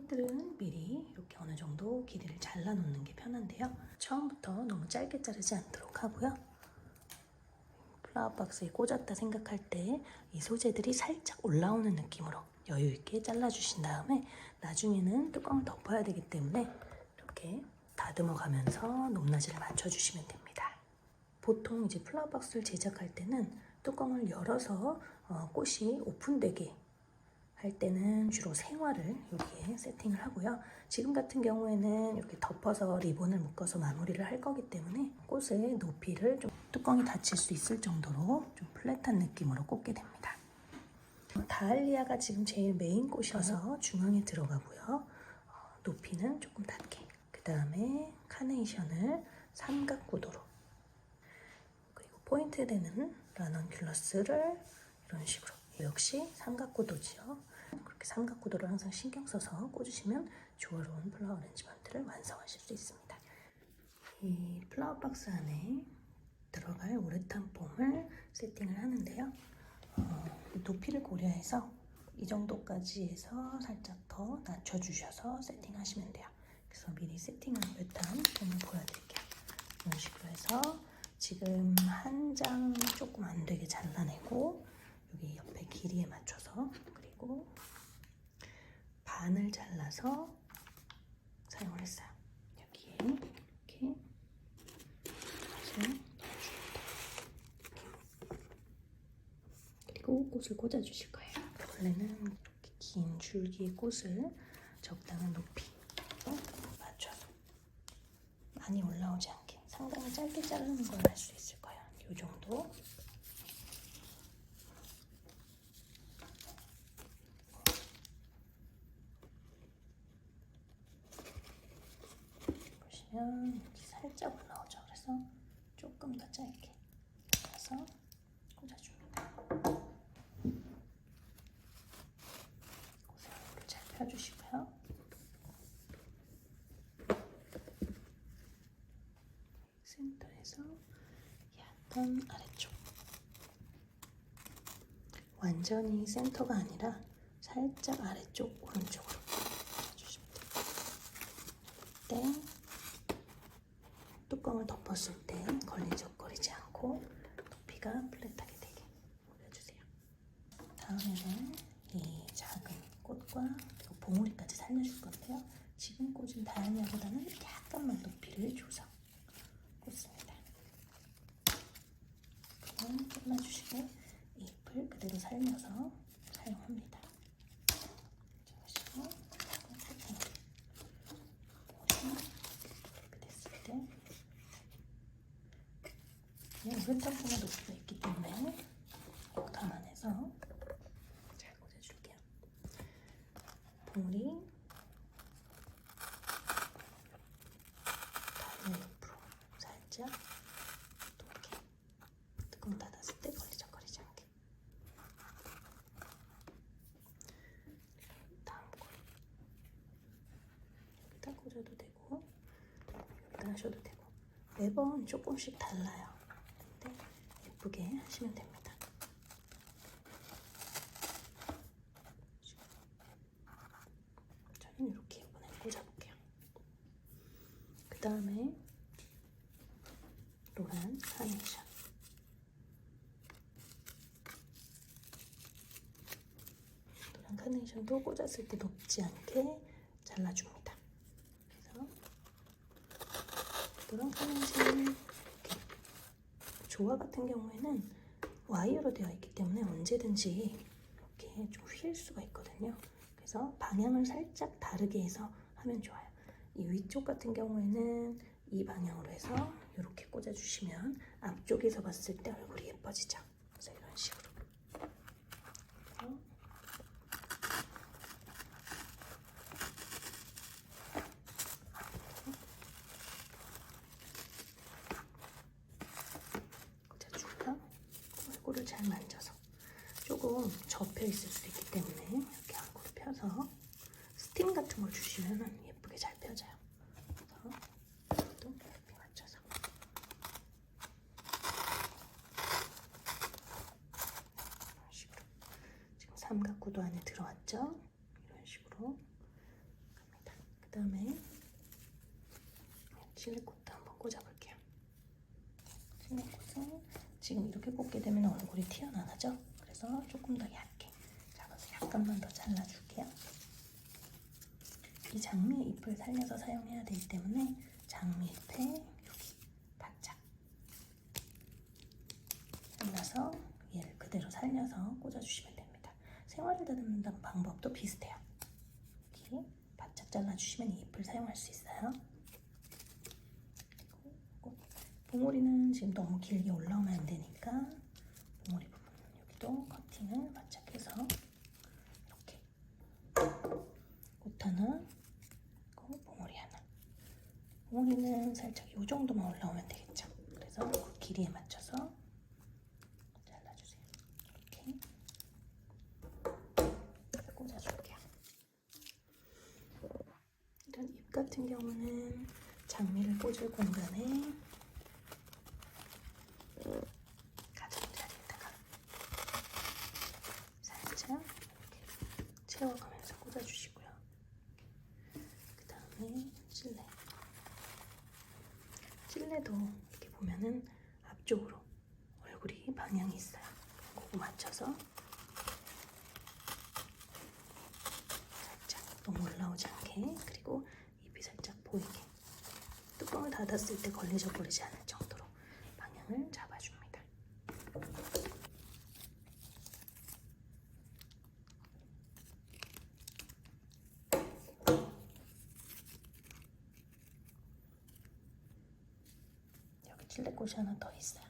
꽃들은 미리 이렇게 어느 정도 길이를 잘라 놓는 게 편한데요. 처음부터 너무 짧게 자르지 않도록 하고요. 플라워 박스에 꽂았다 생각할 때 이 소재들이 살짝 올라오는 느낌으로 여유 있게 잘라주신 다음에 나중에는 뚜껑을 덮어야 되기 때문에 이렇게 다듬어 가면서 높낮이를 맞춰주시면 됩니다. 보통 이제 플라워 박스를 제작할 때는 뚜껑을 열어서 꽃이 오픈되게 할 때는 주로 생화를 여기에 세팅을 하고요. 지금 같은 경우에는 이렇게 덮어서 리본을 묶어서 마무리를 할 거기 때문에 꽃의 높이를 좀 뚜껑이 닫힐 수 있을 정도로 좀 플랫한 느낌으로 꽂게 됩니다. 다할리아가 지금 제일 메인 꽃이어서 중앙에 들어가고요. 높이는 조금 낮게. 그 다음에 카네이션을 삼각구도로, 그리고 포인트 되는 라넌큘러스를 이런 식으로, 역시 삼각구도지요. 그렇게 삼각구도를 항상 신경 써서 꽂으시면 조화로운 플라워 어레인지먼트를 완성하실 수 있습니다. 이 플라워 박스 안에 들어갈 우레탄 폼을 세팅을 하는데요. 높이를 고려해서 이 정도까지 해서 살짝 더 낮춰주셔서 세팅하시면 돼요. 그래서 미리 세팅한 우레탄 폼을 보여드릴게요. 이런 식으로 해서 지금 한 장 조금 안 되게 잘라내고 여기 옆에 길이에 맞춰서, 그리고 반을 잘라서 사용을 했어요. 여기에 이렇게 넣어줍니다. 그리고 꽃을 꽂아주실 거예요. 원래는 이렇게 긴 줄기의 꽃을 적당한 높이로 맞춰서 많이 올라오지 않게 상당히 짧게 자르는 걸 할 수 있을 거예요. 이 정도. 보시면 이렇게 살짝 올라오죠. 그래서 조금 더 짧게 잘라서 꽂아줍니다. 고슬고슬 잘 펴주시고요. 센터에서 약간 아래쪽, 완전히 센터가 아니라 살짝 아래쪽 오른쪽으로 펴주시면 돼요. 뚜껑을 덮었을 때 걸리적거리지 않고 높이가 플랫하게 되게 올려주세요. 다음에는 이 작은 꽃과 그리고 봉우리까지 살려줄 건데요. 지금 꽂은 다이아보다는 약간만 높이를 줘서 꽂습니다. 그럼 잘라주시고 잎을 그대로 살려서 사용합니다. 보시고 이렇게 됐을 때 우레탄폼의 높이가 있기 때문에 꼭 감안해서 잘 꽂아줄게요. 봉우리 다리아 옆으로 살짝 이렇게 뚜껑 닫았을 때 걸리적거리지 않게. 다음 거 여기다 꽂아도 되고 여기다 하셔도 되고 매번 조금씩 달라요. 근데 예쁘게 하시면 됩니다. 저는 이렇게 이번에 꽂아볼게요. 그 다음에 노란 카네이션. 노란 카네이션도 꽂았을 때 높지 않게 잘라줍니다. 그래서 노란 카네이션 조화 같은 경우에는 와이어로 되어 있기 때문에 언제든지 이렇게 좀 휘일 수가 있거든요. 그래서 방향을 살짝 다르게 해서 하면 좋아요. 이 위쪽 같은 경우에는 이 방향으로 해서 이렇게 꽂아주시면 앞쪽에서 봤을 때 얼굴이 예뻐지죠. 그래서 이런 식으로. 꽂아주고요. 얼굴을 잘 만져서 조금 접혀 있을 수 있기 때문에 이렇게 안구로 펴서 스팀 같은 걸 주시면 예쁘게 잘 펴져요. 그래서 또 이렇게 맞춰서 이런 식으로 지금 삼각구도 안에 들어왔죠? 이런 식으로 그다음에 실내꽃도 한번 꽂아볼게요. 실내꽃은 지금 이렇게 꽂게 되면 얼굴이 튀어나가죠? 그래서 조금 더 얇게 잡아서 약간만 더 잘라줄게요. 이 장미 잎을 살려서 사용해야 되기 때문에 장미 잎에 여기 바짝 잘라서 얘를 그대로 살려서 꽂아주시면 됩니다. 생화를 다듬는 방법도 비슷해요. 이렇게 바짝 잘라주시면 이 잎을 사용할 수 있어요. 그리고 봉오리는 지금 너무 길게 올라오면 안 되니까 봉오리 부분은 여기도 커팅을 바짝 해서 이렇게 꽃 하나, 그리고 봉오리 하나. 봉오리는 살짝 이 정도만 올라오면 되겠죠. 그래서 그 길이에 맞춰서 잘라주세요. 이렇게 꽂아줄게요. 이런 잎 같은 경우는 장미를 꽂을 공간에 가장자리에다가 살짝 이렇게 채워가면서 꽂아주시고요. 그 다음에 찔레도 이렇게 보면은 앞쪽으로 얼굴이 방향이 있어요. 그거 맞춰서 살짝 너무 올라오지 않게, 그리고 잎이 살짝 보이게 뚜껑을 닫았을 때 걸리져 버리지 않을 정도로 방향을 잡아줍니다. 여기 찔레꽃이 하나 더 있어요.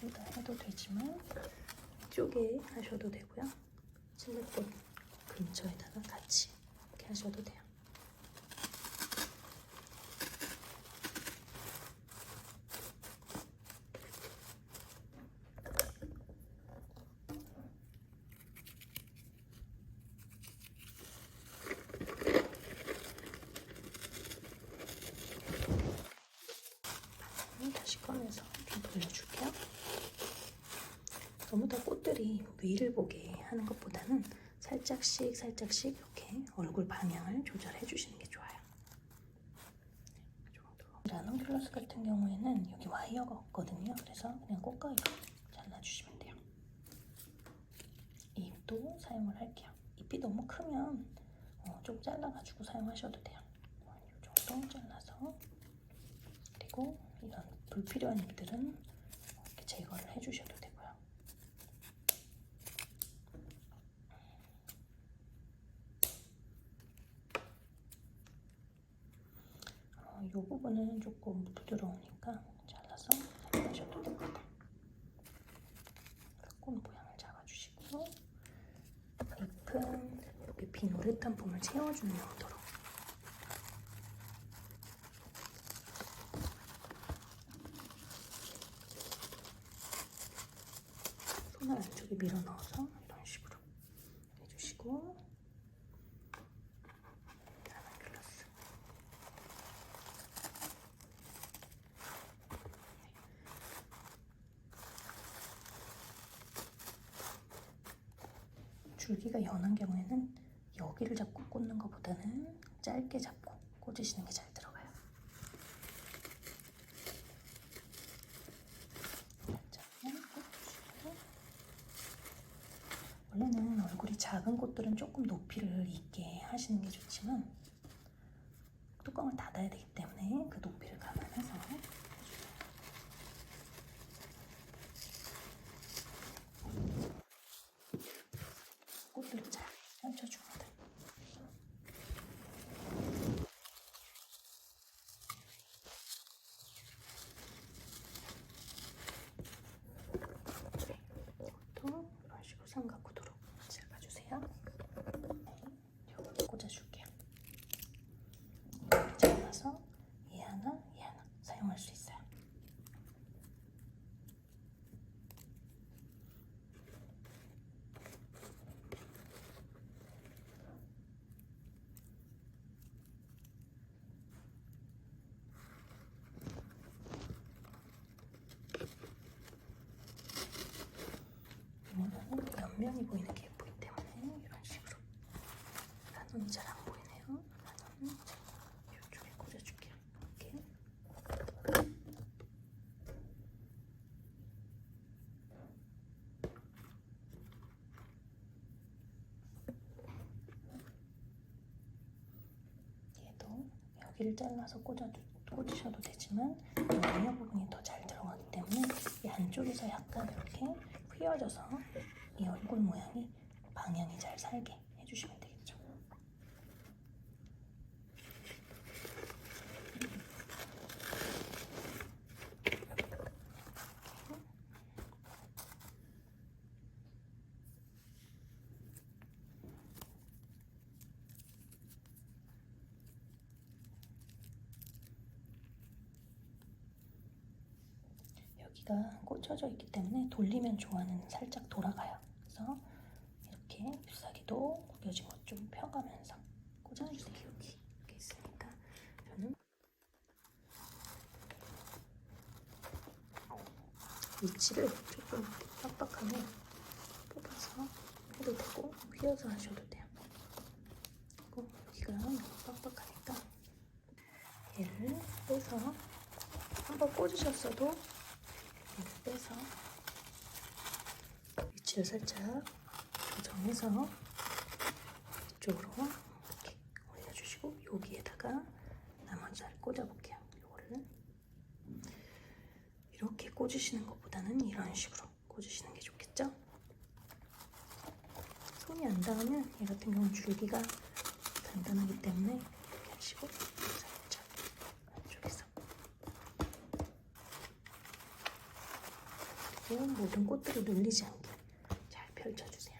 여기다 해도 되지만 이쪽에 하셔도 되고요. 찔레꽃 근처에다가 같이 이렇게 하셔도 돼요. 다시 꺼내서 좀 돌려줄게요. 너무 다 꽃들이 위를 보게 하는 것보다는 살짝씩 이렇게 얼굴 방향을 조절해 주시는 게 좋아요. 이 정도로. 라넌큘러스 같은 경우에는 여기 와이어가 없거든요. 그래서 그냥 꽃가위로 잘라주시면 돼요. 이 잎도 사용을 할게요. 잎이 너무 크면 좀 잘라가지고 사용하셔도 돼요. 이 정도 잘라서, 그리고 이런 불필요한 잎들은 이렇게 제거를 해주셔도 되고요. 이 부분은 조금 부드러우니까 잘라서 사용하셔도 됩니다. 꽃 모양을 잡아주시고, 잎은 여기 빈 우레탄 폼을 채워주는 용도로 손을 안쪽에 밀어 넣어서 이런 식으로 해주시고, 라넌큘러스 줄기가 연한 경우에는 여기를 잡고 꽂는 것보다는 짧게 잡고 꽂으시는 게 잘 들어가요. 원래는 얼굴이 작은 꽃들은 조금 높이를 있게 하시는 게 좋지만 뚜껑을 닫아야 되기 때문에 그 높이를 감안해서 꽃들을 잘 펼쳐줍니다. 또 이런 식으로 삼각구도로 잡아주세요. 여기 꽂아줄게요. 잘라서 얘 하나, 얘 하나. 뒷면이 보이는 게 예쁘기 때문에 이런 식으로. 라논이 잘 안 보이네요. 라논은 이쪽에 꽂아줄게요. 이렇게. 얘도 여기를 잘라서 꽂으셔도 되지만 와이어 부분이 더 잘 들어가기 때문에 이 안쪽에서 약간 이렇게 휘어져서 이 얼굴 모양이 방향이 잘 살게 해주시면 되겠죠. 여기가 꽂혀져 있기 때문에 돌리면 좋아하는 살짝 돌아가요. 그래서 이렇게 잎사귀도 구겨진 것 좀 펴가면서 꽂아주세요. 여기 이렇게 있으니까 저는 위치를 조금 빡빡하게 뽑아서 해도 되고 휘어서 하셔도 돼요. 그리고 여기가 너무 빡빡하니까 얘를 빼서 한번 꽂으셨어도 얘를 빼서 위치를 살짝 조정해서 이쪽으로 이렇게 올려주시고 여기에다가 나머지 알 꽂아볼게요. 이거를 이렇게 꽂으시는 것보다는 이런 식으로 꽂으시는 게 좋겠죠? 손이 안 닿으면 얘 같은 경우는 줄기가 단단하기 때문에 이렇게 하시고 살짝 안쪽에서 그리고 모든 꽃들이 눌리지 않게 잘 펼쳐주세요.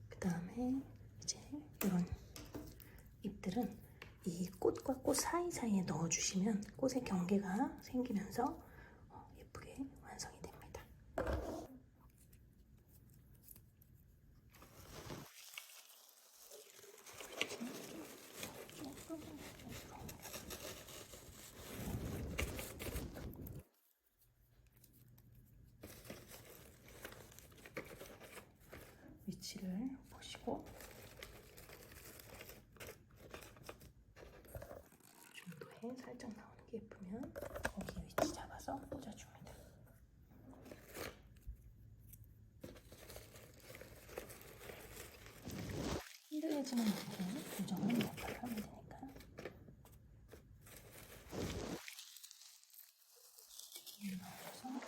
그 다음에 이제 이런 잎들은 이 꽃과 꽃 사이사이에 넣어주시면 꽃의 경계가 생기면서 예쁘게 완성이 됩니다. 위치를 보시고 중도에 살짝 나오는 게 예쁘면 거기 위치 잡아서 꽂아줍니다. 흔들리지는 않게 조정하는 역할을 하면 되니까 넣어서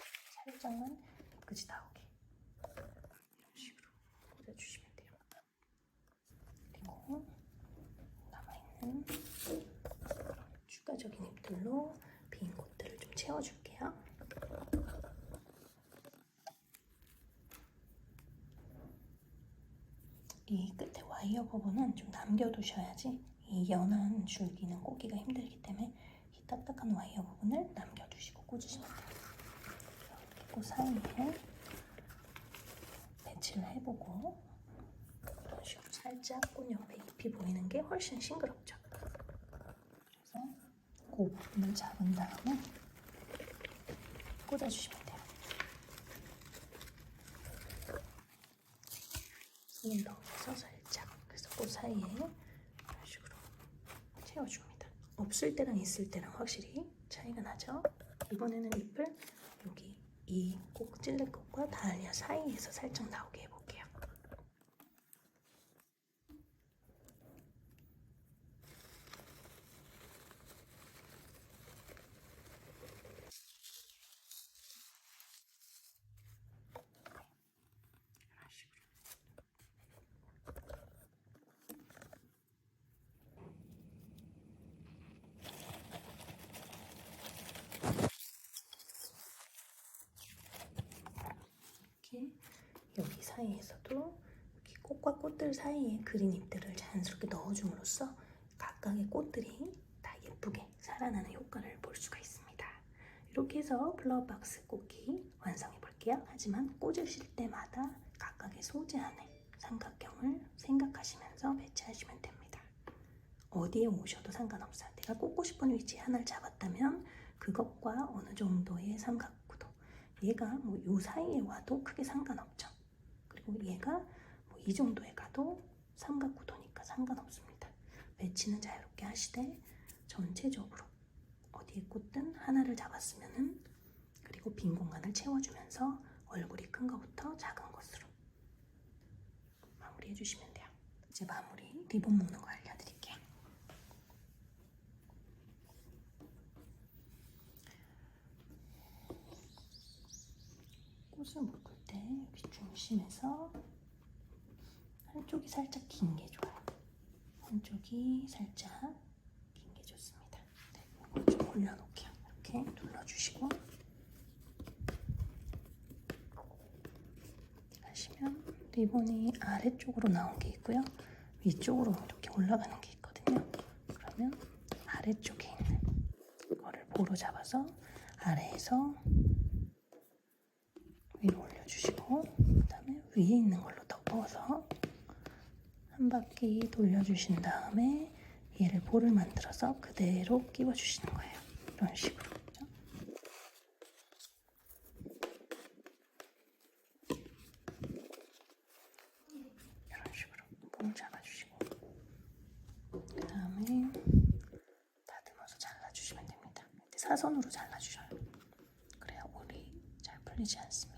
살짝만 끝이 나오게 이런 식으로 꽂아주시면 돼요. 그리고 남아있는 추가적인 잎들로 빈 곳들을 좀 채워줄게요. 이 끝에 와이어 부분은 좀 남겨두셔야지 이 연한 줄기는 꽂기가 힘들기 때문에 이 딱딱한 와이어 부분을 남겨두시고 꽂으시면 돼요. 이렇게 꽃 사이에 배치를 해보고 이런 식으로 살짝 꽃 옆에 잎이 보이는 게 훨씬 싱그럽죠. 그래서 그 부분을 잡은 다음에 꽂아주시면 돼요. 손을 넣어서 살짝 그래서 꽃 사이에 이런 식으로 채워줍니다. 없을 때랑 있을 때랑 확실히 차이가 나죠. 이번에는 잎을 여기 이 꼭 찔릴 것과 다리아 사이에서 살짝 나오게 해볼게요. 이런 식으로. 이렇게 여기 사이에서도 여기 꽃과 꽃들 사이에 그린 잎들을 자연스럽게 넣어줌으로써 각각의 꽃들이 다 예쁘게 살아나는 효과를 볼 수가 있습니다. 이렇게 해서 플라워박스 꽂기 완성해 볼게요. 하지만 꽂으실 때마다 각각의 소재 안에 삼각형을 생각하시면서 배치하시면 됩니다. 어디에 오셔도 상관없어요. 내가 꽂고 싶은 위치에 하나를 잡았다면 그것과 어느 정도의 삼각구도 얘가 뭐 요 사이에 와도 크게 상관없죠. 그리고 얘가 뭐 이 정도에 가도 삼각구도니까 상관없습니다. 배치는 자유롭게 하시되 전체적으로 어디에 꽂든 하나를 잡았으면은, 그리고 빈 공간을 채워주면서 얼굴이 큰 것부터 작은 것으로 마무리해 주시면 돼요. 이제 마무리 리본 묶는 거 알려드릴게요. 꽃을 묶을 때 여기 중심에서 한쪽이 살짝 긴 게 좋아요. 한쪽이 살짝 긴 게 좋습니다. 네, 이거 좀 올려놓을게요. 이렇게 눌러주시고 하시면 리본이 아래쪽으로 나온 게 있고요. 위쪽으로 이렇게 올라가는 게 있거든요. 그러면 아래쪽에 있는 거를 볼로 잡아서 아래에서 위로 올려주시고, 그 다음에 위에 있는 걸로 덮어서 한 바퀴 돌려주신 다음에 얘를 볼을 만들어서 그대로 끼워주시는 거예요. 이런 식으로. 그렇죠? 이런 식으로 볼을 잡아주시고, 그 다음에 다듬어서 잘라주시면 됩니다. 사선으로 잘라주셔요. 그래야 올이 잘 풀리지 않습니다.